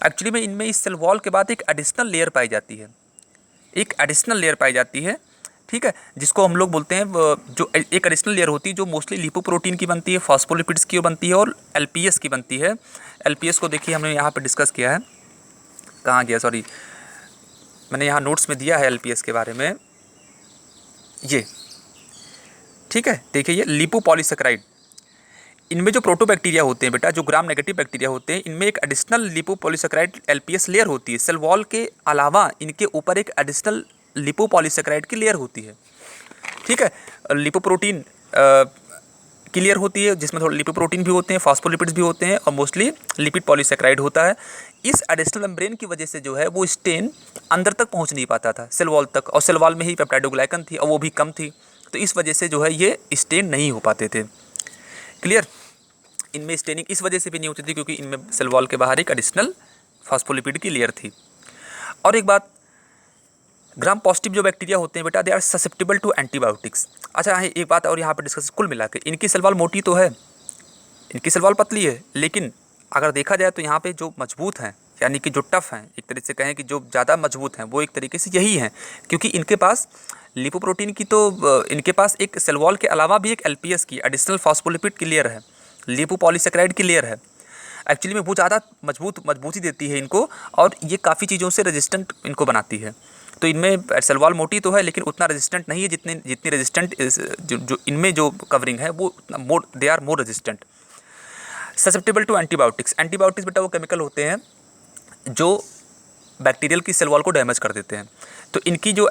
एक्चुअली में इनमें इस सेल वॉल के बाद एक एडिशनल लेयर पाई जाती है, एक एडिशनल लेयर पाई जाती है, ठीक है, जिसको हम लोग बोलते हैं जो एक एडिशनल लेयर होती है जो मोस्टली लिपोप्रोटीन की बनती है, फॉस्फोलिपिड्स की बनती है और एलपीएस की बनती है। एलपीएस को देखिए हमने यहाँ पे डिस्कस किया है, कहाँ गया, सॉरी मैंने यहाँ नोट्स में दिया है एलपीएस के बारे में, ये ठीक है, देखिए ये लिपोपॉलीसेकेराइड, इनमें जो प्रोटोबैक्टीरिया होते हैं बेटा, जो ग्राम नेगेटिव बैक्टीरिया होते हैं, इनमें एक एडिशनल लिपोपॉलीसेकेराइड एलपीएस लेयर होती है। सेल वॉल के अलावा इनके ऊपर एक एडिशनल लिपोपॉलीसेकेराइड की लेयर होती है, ठीक है, लिपोप्रोटीन की लेयर होती है जिसमें थोड़ा लिपोप्रोटीन भी होते हैं, फॉस्फोलिपिड्स भी होते हैं और मोस्टली लिपिड पॉलीसेकेराइड होता है। इस एडिशनल मेम्ब्रेन की वजह से जो है वो स्टेन अंदर तक पहुंच नहीं पाता था सेल वॉल तक, और सेल वॉल में ही पेप्टाइडोग्लाइकन थी और वो भी कम थी, तो इस वजह से जो है ये स्टेन नहीं हो पाते थे। क्लियर, इनमें स्टेनिंग इस वजह से भी नहीं होती थी क्योंकि इनमें सेल वॉल के बाहर एक एडिशनल फॉस्फोलिपिड की लेयर थी। और एक बात, ग्राम पॉजिटिव जो बैक्टीरिया होते हैं बेटा, they are susceptible to antibiotics. अच्छा है, एक बात और यहाँ पर डिस्कस, कुल मिला के इनकी सेल वॉल मोटी तो है, इनकी सेल वॉल पतली है, लेकिन अगर देखा जाए तो यहाँ पे जो मजबूत हैं, यानी कि जो टफ हैं, एक तरीके से कहें कि जो ज़्यादा मजबूत हैं, वो एक तरीके से यही हैं, क्योंकि इनके पास लिपोप्रोटीन की तो इनके पास एक सेल वॉल के अलावा भी एक एलपीएस की एडिशनल फॉस्फोलिपिड की लेयर है, लिपोपॉलीसेकेराइड की लेयर है। एक्चुअली में वो ज़्यादा मजबूती देती है इनको, और ये काफ़ी चीज़ों से रेजिस्टेंट इनको बनाती है। तो इनमें सेल वॉल मोटी तो है लेकिन उतना रेजिस्टेंट नहीं है जितनी रेजिस्टेंट जो इनमें जो कवरिंग है वो they are more resistant. Susceptible to antibiotics, antibiotics बेटा वो केमिकल होते हैं जो बैक्टीरियल की सेल वॉल को डैमेज कर देते हैं। तो इनकी जो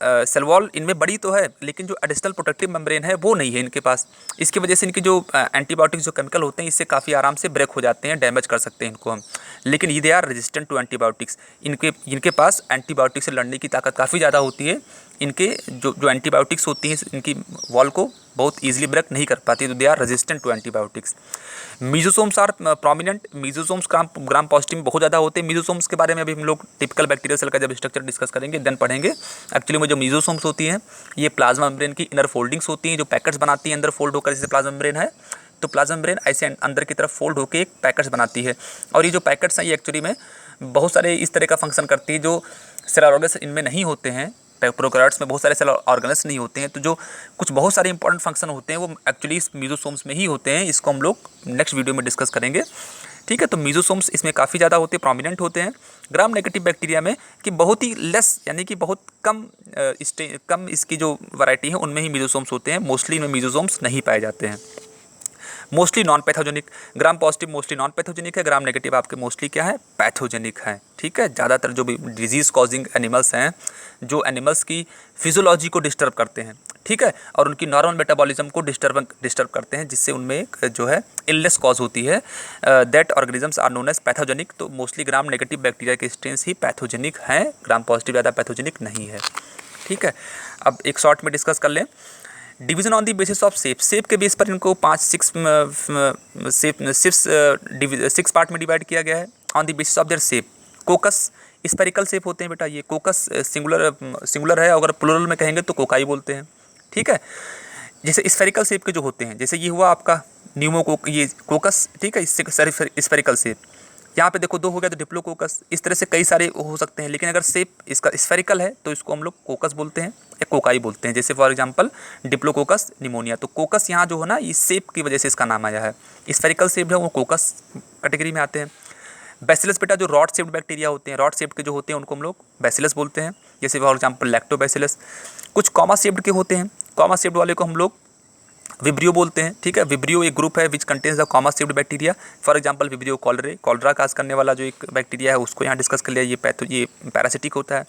सेल वॉल इनमें बड़ी तो है लेकिन जो एडिशनल प्रोटेक्टिव मेम्ब्रेन है वो नहीं है इनके पास। इसकी वजह से इनके जो एंटीबायोटिक्स जो केमिकल होते हैं इससे काफ़ी आराम से ब्रेक हो जाते हैं, डैमेज कर सकते हैं इनको हम, लेकिन ये they are resistant to antibiotics. इनके पास एंटीबायोटिक्स से लड़ने की ताकत काफ़ी ज़्यादा होती है। इनके जो एंटीबायोटिक्स होती हैं इनकी वॉल को बहुत ईजिली ब्रेक नहीं कर पाती, तो they are resistant to antibiotics. Mesosomes are prominent, mesosomes gram positive में बहुत ज़्यादा होते हैं। मीजोसोम्स के बारे में अभी हम लोग टिपिकल बैक्टीरियल सेल का जब स्ट्रक्चर डिस्कस करेंगे देन पढ़ेंगे। एक्चुअली में जो मीजोसोम्स होती हैं ये प्लाज्मा मेम्ब्रेन की इनर फोल्डिंग्स होती हैं जो पैकेट्स बनाती हैं अंदर फोल्ड होकर, जैसे प्लाज्मा मेम्ब्रेन है तो प्लाज्मा मेम्ब्रेन ऐसे अंदर की तरफ फोल्ड होकर एक पैकेट्स बनाती है, और ये जो पैकेट्स हैं ये एक्चुअली में बहुत सारे इस तरह का फंक्शन करती है जो सेल ऑर्गेन्स इनमें नहीं होते हैं। प्रोकैरियोट्स में बहुत सारे सेल ऑर्गेन्स नहीं होते हैं, तो जो कुछ बहुत सारे इंपॉर्टेंट फंक्शन होते हैं वो एक्चुअली इस मीजोसोम्स में ही होते हैं। इसको हम लोग नेक्स्ट वीडियो में डिस्कस करेंगे, ठीक है। तो मीजोसोम्स इसमें काफ़ी ज़्यादा होते हैं, प्रोमिनेंट होते हैं। ग्राम नेगेटिव बैक्टीरिया में कि बहुत ही लेस, यानी कि बहुत कम इसकी जो वैरायटी है उनमें ही मीजोसोम्स होते हैं, मोस्टली इनमें मीजोसोम्स नहीं पाए जाते हैं। Mostly non pathogenic, gram positive mostly non pathogenic है, ग्राम नेगेटिव आपके मोस्टली क्या है, पैथोजेनिक है, ठीक है। ज़्यादातर जो भी डिजीज़ कॉजिंग एनिमल्स हैं जो एनिमल्स की फिजियोलॉजी को डिस्टर्ब करते हैं, ठीक है, और उनकी नॉर्मल मेटाबॉलिज्म को डिस्टर्ब करते हैं, जिससे उनमें एक जो है इलनेस कॉज होती है, that organisms are known as pathogenic. तो मोस्टली ग्राम नेगेटिव बैक्टीरिया के स्ट्रेन्स ही पैथोजेनिक हैं, ग्राम पॉजिटिव ज़्यादा पैथोजेनिक नहीं है, ठीक है। अब एक शॉर्ट में डिस्कस कर लें। Division on the basis of shape के बेस पर इनको 6 पार्ट में डिवाइड किया गया है। On the basis of their shape, कोकस spherical shape होते हैं बेटा, ये कोकस सिंगुलर है, अगर प्लूरल में कहेंगे तो कोकाई बोलते हैं, ठीक है। जैसे स्पेरिकल शेप के जो होते हैं, जैसे ये हुआ आपका ये कोकस, ठीक है, इससे स्पेरिकल शेप। यहाँ पे देखो 2 हो गया तो डिप्लोकोकस, इस तरह से कई सारे हो सकते हैं, लेकिन अगर शेप इसका स्फेरिकल है तो इसको हम लोग कोकस बोलते हैं या कोकाई बोलते हैं। जैसे फॉर एग्जांपल डिप्लोकोकस निमोनिया, तो कोकस यहाँ जो है ना इस शेप की वजह से इसका नाम आया है। स्फेरिकल शेप है वो कोकस कैटेगरी में आते हैं। बैसिलस बेटा जो रॉड शेप्ड बैक्टीरिया होते हैं, रॉड शेप्ड के जो होते हैं उनको हम लोग बैसिलस बोलते हैं, जैसे फॉर एग्जाम्पल लैक्टोबैसिलस। कुछ कॉमा शेप्ड के होते हैं, कॉमा शेप्ड वाले को हम लोग विब्रियो बोलते हैं, ठीक है। विब्रियो एक ग्रुप है which contains the comma shaped bacteria, for example Vibrio cholera cause करने वाला जो एक बैक्टीरिया है उसको यहाँ डिस्कस कर लिया, ये पैरासिटिक होता है।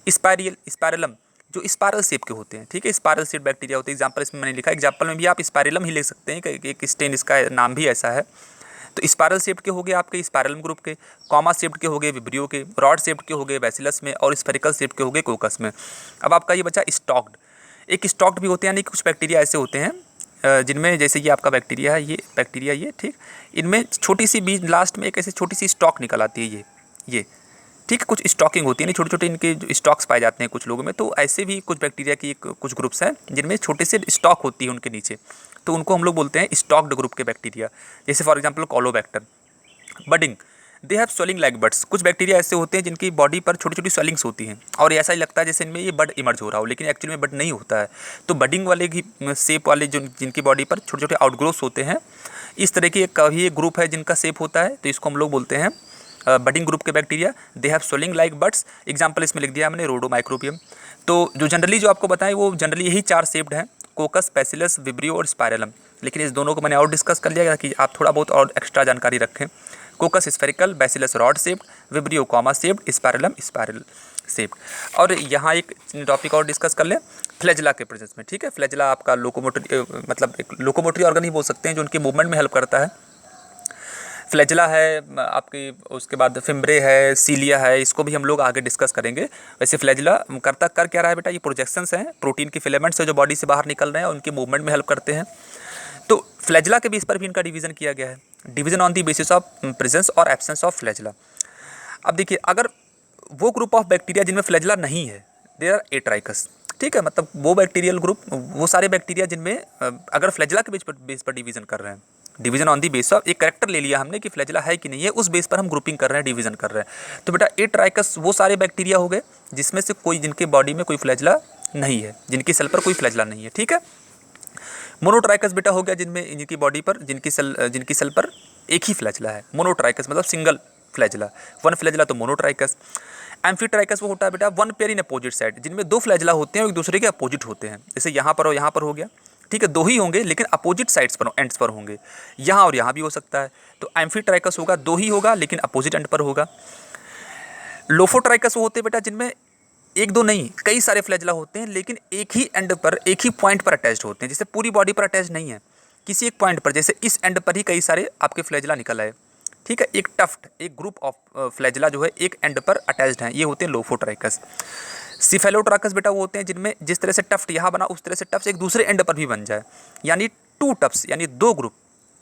स्पाइरलम जो स्पाइरल शेप के होते हैं, ठीक है, स्पाइरल शेप बैक्टीरिया होते हैं। एग्जाम्पल इसमें मैंने लिखा है, एग्जाम्पल में भी आप स्पाइरलम ही ले सकते हैं, एक स्टेन इसका नाम भी ऐसा है। तो स्पाइरल शेप के हो गए आपके स्पाइरलम ग्रुप के, कॉमा शेप के हो गए विब्रियो के, रॉड शेप के हो गए बैसिलस में, और स्फेरिकल शेप के हो गए कोकस में। अब आपका ये बचा स्टॉक्ड। एक स्टॉक्ड भी होते हैं, यानी कुछ बैक्टीरिया ऐसे होते हैं जिनमें, जैसे ये आपका बैक्टीरिया है, ये बैक्टीरिया ये, ठीक, इनमें छोटी सी बीज लास्ट में एक ऐसी छोटी सी स्टॉक निकल आती है, ये ठीक है, कुछ स्टॉकिंग होती है, नहीं छोटे छोटे इनके जो स्टॉक्स पाए जाते हैं कुछ लोगों में। तो ऐसे भी कुछ बैक्टीरिया की कुछ ग्रुप्स हैं जिनमें छोटे से स्टॉक होती है उनके नीचे, तो उनको हम लोग बोलते हैं स्टॉक्ड ग्रुप के बैक्टीरिया। जैसे for example Caulobacter. Budding, they have swelling like buds. कुछ बैक्टीरिया ऐसे होते हैं जिनकी बॉडी पर छोटी छोटी स्वेलिंग्स होती हैं और ऐसा ही लगता है जैसे इनमें ये बड इमर्ज हो रहा हो, लेकिन एक्चुअली में बड नहीं होता है। तो बडिंग वाले की शेप वाले जो जिनकी बॉडी पर छोटे छोटे आउटग्रोथ्स होते हैं, इस तरह की एक ग्रुप है जिनका शेप होता है, तो इसको हम लोग बोलते हैं बडिंग ग्रुप के bacteria. They have swelling like buds. Example इसमें लिख दिया हमने, रोडोमाइक्रोबियम। तो जो जनरली जो आपको बताएं वो जनरली यही 4 शेप्ड हैं, कोकस, पैसिलस, विब्रियो और स्पाइरलम। लेकिन इस दोनों को मैंने और डिस्कस कर लिया कि आप थोड़ा बहुत और एक्स्ट्रा जानकारी रखें। कोकस spherical, bacillus rod shaped, vibrio comma shaped, spirillum spiral shaped. और यहाँ एक टॉपिक और डिस्कस कर लें फ्लैजिला के प्रेजेंस में, ठीक है। फ्लैजिला आपका लोकोमोटरी, मतलब एक लोकोमोटरी ऑर्गन ही बोल सकते हैं जो उनके मूवमेंट में हेल्प करता है। फ्लैजिला है आपकी, उसके बाद फिम्ब्रे है, सीलिया है, इसको भी हम लोग आगे डिस्कस करेंगे। वैसे फ्लैजिला कर क्या रहा है बेटा, ये प्रोजेक्शंस हैं, प्रोटीन के फिलामेंट्स है जो बॉडी से बाहर निकल रहे हैं, उनके मूवमेंट में हेल्प करते हैं। तो फ्लैजिला के बेस पर भी इनका डिवीज़न किया गया है, division on the basis of presence और एब्सेंस ऑफ फ्लैजिला। अब देखिए, अगर वो ग्रुप ऑफ बैक्टीरिया जिनमें फ्लैजिला नहीं है, दे आर एट्राइकस, ठीक है, मतलब वो बैक्टीरियल ग्रुप, वो सारे बैक्टीरिया जिनमें अगर फ्लैजिला के बेस पर डिवीज़न कर रहे हैं, division on the base of, एक करेक्टर ले लिया हमने कि फ्लैजिला है कि नहीं है, उस बेस पर हम ग्रुपिंग कर रहे हैं, डिवीजन कर रहे हैं। तो बेटा एट्राइकस वो सारे बैक्टीरिया हो गए जिसमें से कोई, जिनके बॉडी में कोई फ्लैजिला नहीं है, जिनकी सेल पर कोई फ्लैजिला नहीं है, ठीक है। मोनोट्राइकस बेटा हो गया जिनमें, जिनकी बॉडी पर, जिनकी सेल पर एक ही फ्लैजिला है। मोनोट्राइकस मतलब सिंगल फ्लैजिला, वन फ्लैजिला तो मोनोट्राइकस। एम्फीट्राइकस वो होता है बेटा one pair in opposite side, जिनमें 2 फ्लैजिला होते हैं और एक दूसरे के अपोजिट होते हैं, जैसे यहाँ पर और यहाँ पर हो गया, ठीक है, 2 ही होंगे लेकिन अपोजिट साइड्स पर, एंड्स पर होंगे, यहाँ और यहाँ भी हो सकता है। तो एम्फीट्राइकस होगा 2 ही होगा लेकिन अपोजिट एंड पर होगा। लोफोट्राइकस वो होते हैं बेटा जिनमें 1-2 नहीं, कई सारे फ्लैजिला होते हैं लेकिन एक ही एंड पर, एक ही पॉइंट पर अटैच्ड होते हैं, जैसे पूरी बॉडी पर अटैच नहीं है, किसी एक पॉइंट पर, जैसे इस एंड पर ही कई सारे आपके फ्लैजिला निकल आए, ठीक है। एक टफ्ट, एक ग्रुप ऑफ फ्लैजिला जो है एक एंड पर अटैच्ड हैं, ये होते हैं लोफोट्राइकस। सिफेलोट्राकस बेटा वो होते हैं जिनमें जिस तरह से टफ्ट यहाँ बना उस तरह से टफ्ट एक दूसरे एंड पर भी बन जाए, यानी 2 टफ्ट्स, यानी 2 ग्रुप,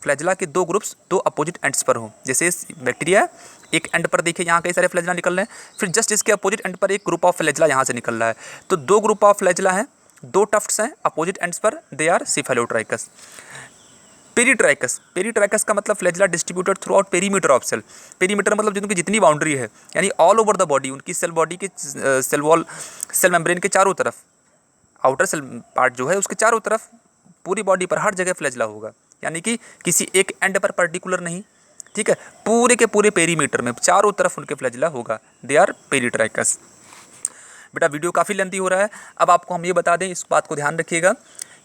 फ्लैजिला के 2 ग्रुप्स 2 अपोजिट एंड्स पर हो। जैसे इस बैक्टीरिया है, एक एंड पर देखिए यहाँ कई सारे फ्लैजिला निकल रहे हैं, फिर जस्ट इसके अपोजिट एंड पर एक ग्रुप ऑफ फ्लैजिला यहाँ से निकल रहा है, तो 2 ग्रुप ऑफ फ्लैजिला हैं, 2 टफ्ट्स हैं अपोजिट एंड्स पर, they are cephalotrichous. Peritrichous, peritrichous का मतलब flagella distributed throughout perimeter of cell. Perimeter मतलब जिनकी जितनी बाउंड्री है, यानी ऑल ओवर द बॉडी, उनकी सेल बॉडी के सेल वॉल, सेल मेम्ब्रेन के चारों तरफ, आउटर सेल पार्ट जो है उसके चारों तरफ, पूरी बॉडी पर हर जगह फ्लैजिला होगा, यानी कि किसी एक एंड पर पर्टिकुलर नहीं, ठीक है, पूरे के पूरे पेरीमीटर में चारों तरफ उनके फ्लैजिला होगा, दे आर पेरीट्राइकस। बेटा वीडियो काफ़ी लेंथी हो रहा है, अब आपको हम ये बता दें, इस बात को ध्यान रखिएगा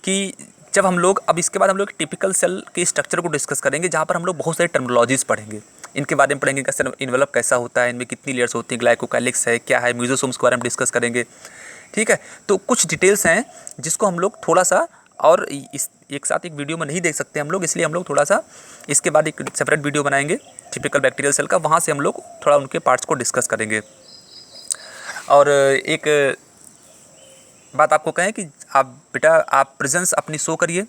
कि जब हम लोग, अब इसके बाद हम लोग टिपिकल सेल के स्ट्रक्चर को डिस्कस करेंगे, जहाँ पर हम लोग बहुत सारी टर्मिनोलॉजीज पढ़ेंगे, इनके बारे में पढ़ेंगे, इनका सेल इन्वेलप कैसा होता है, इनमें कितनी लेयर्स होती हैं, ग्लाइकोकाइलिक्स है, क्या है, म्यूजोसोम्स के बारे में डिस्कस करेंगे, ठीक है। तो कुछ डिटेल्स हैं जिसको हम लोग थोड़ा सा, और इस एक साथ एक वीडियो में नहीं देख सकते हम लोग, इसलिए हम लोग थोड़ा सा इसके बाद एक सेपरेट वीडियो बनाएंगे टिपिकल बैक्टीरियल सेल का, वहाँ से हम लोग थोड़ा उनके पार्ट्स को डिस्कस करेंगे। और एक बात आपको कहें कि आप बेटा, आप प्रेजेंस अपनी शो करिए,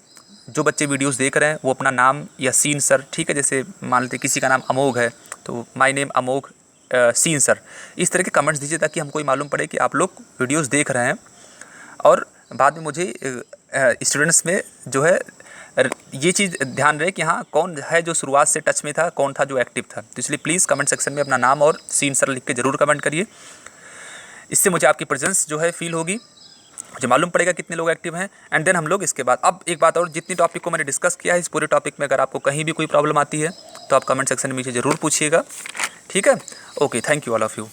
जो बच्चे वीडियोस देख रहे हैं वो अपना नाम या सीन सर, ठीक है, जैसे मान लेते किसी का नाम अमोघ है तो my name Amogh scene sir, इस तरह के कमेंट्स दीजिए ताकि हमको ये मालूम पड़े कि आप लोग वीडियोस देख रहे हैं। और बाद में मुझे स्टूडेंट्स में जो है ये चीज़ ध्यान रहे कि हाँ कौन है जो शुरुआत से टच में था, कौन था जो एक्टिव था। तो इसलिए प्लीज़ कमेंट सेक्शन में अपना नाम और सीन सर लिख के ज़रूर कमेंट करिए, इससे मुझे आपकी प्रेजेंस जो है फील होगी, मुझे मालूम पड़ेगा कितने लोग एक्टिव हैं। एंड देन हम लोग इसके बाद, अब एक बात और, जितनी टॉपिक को मैंने डिस्कस किया है, इस पूरे टॉपिक में अगर आपको कहीं भी कोई प्रॉब्लम आती है तो आप कमेंट सेक्शन में मुझे ज़रूर पूछिएगा, ठीक है। Okay, thank you all of you.